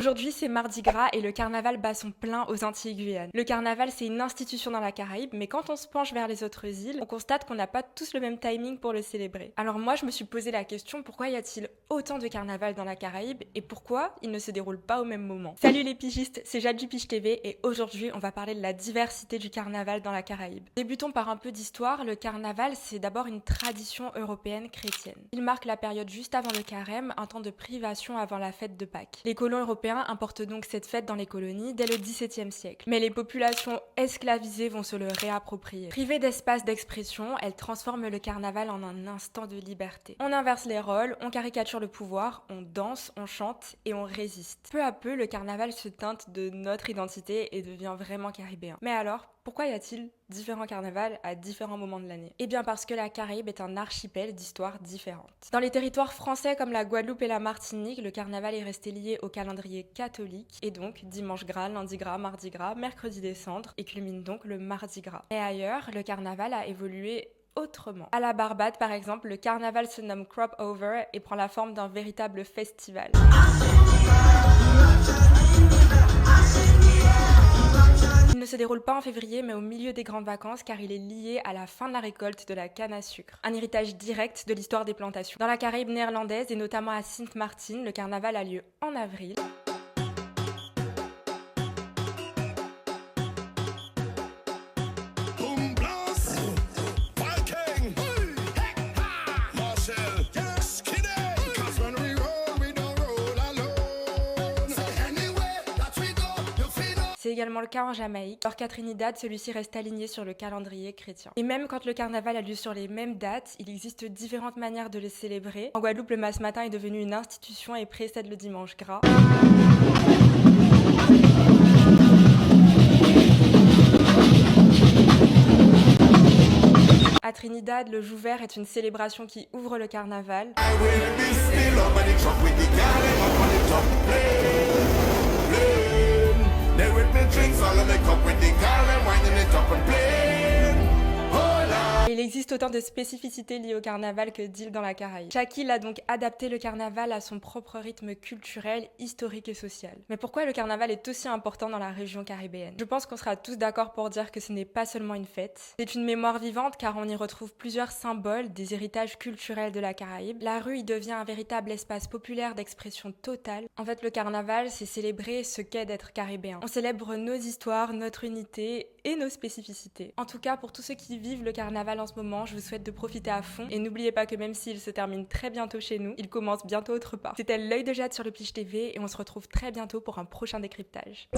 Aujourd'hui, c'est Mardi Gras et le carnaval bat son plein aux Antilles-Guyane. Le carnaval, c'est une institution dans la Caraïbe, mais quand on se penche vers les autres îles, on constate qu'on n'a pas tous le même timing pour le célébrer. Alors moi, je me suis posé la question, pourquoi y a-t-il autant de carnaval dans la Caraïbe et pourquoi il ne se déroule pas au même moment? Salut les pigistes, c'est Jade du Pige TV et aujourd'hui, on va parler de la diversité du carnaval dans la Caraïbe. Débutons par un peu d'histoire. Le carnaval, c'est d'abord une tradition européenne chrétienne. Il marque la période juste avant le carême, un temps de privation avant la fête de Pâques. Les colons européens importent donc cette fête dans les colonies dès le XVIIe siècle. Mais les populations esclavisées vont se le réapproprier. Privées d'espace d'expression, elles transforment le carnaval en un instant de liberté. On inverse les rôles, on caricature le pouvoir, on danse, on chante et on résiste. Peu à peu, le carnaval se teinte de notre identité et devient vraiment caribéen. Mais alors, pourquoi y a-t-il différents carnavals à différents moments de l'année? Eh bien parce que la Caraïbe est un archipel d'histoires différentes. Dans les territoires français comme la Guadeloupe et la Martinique, le carnaval est resté lié au calendrier catholique et donc dimanche gras, lundi gras, mardi gras, mercredi des cendres et culmine donc le mardi gras. Et ailleurs, le carnaval a évolué autrement. À la Barbade, par exemple, le carnaval se nomme Crop Over et prend la forme d'un véritable festival. Il ne se déroule pas en février mais au milieu des grandes vacances car il est lié à la fin de la récolte de la canne à sucre, un héritage direct de l'histoire des plantations. Dans la Caraïbe néerlandaise et notamment à Sint Maarten, le carnaval a lieu en avril. C'est également le cas en Jamaïque, alors qu'à Trinidad, celui-ci reste aligné sur le calendrier chrétien. Et même quand le carnaval a lieu sur les mêmes dates, il existe différentes manières de le célébrer. En Guadeloupe, le Mas-Matin est devenu une institution et précède le dimanche gras. À Trinidad, le Jouvert est une célébration qui ouvre le carnaval. Il existe autant de spécificités liées au carnaval que d'îles dans la Caraïbe. Chaque île a donc adapté le carnaval à son propre rythme culturel, historique et social. Mais pourquoi le carnaval est aussi important dans la région caribéenne? Je pense qu'on sera tous d'accord pour dire que ce n'est pas seulement une fête. C'est une mémoire vivante car on y retrouve plusieurs symboles des héritages culturels de la Caraïbe. La rue y devient un véritable espace populaire d'expression totale. En fait, le carnaval, c'est célébrer ce qu'est d'être caribéen. On célèbre nos histoires, notre unité et nos spécificités. En tout cas, pour tous ceux qui vivent le carnaval en ce moment, je vous souhaite de profiter à fond et n'oubliez pas que même s'il se termine très bientôt chez nous, il commence bientôt autre part. C'était l'œil de Jade sur le Pige TV et on se retrouve très bientôt pour un prochain décryptage.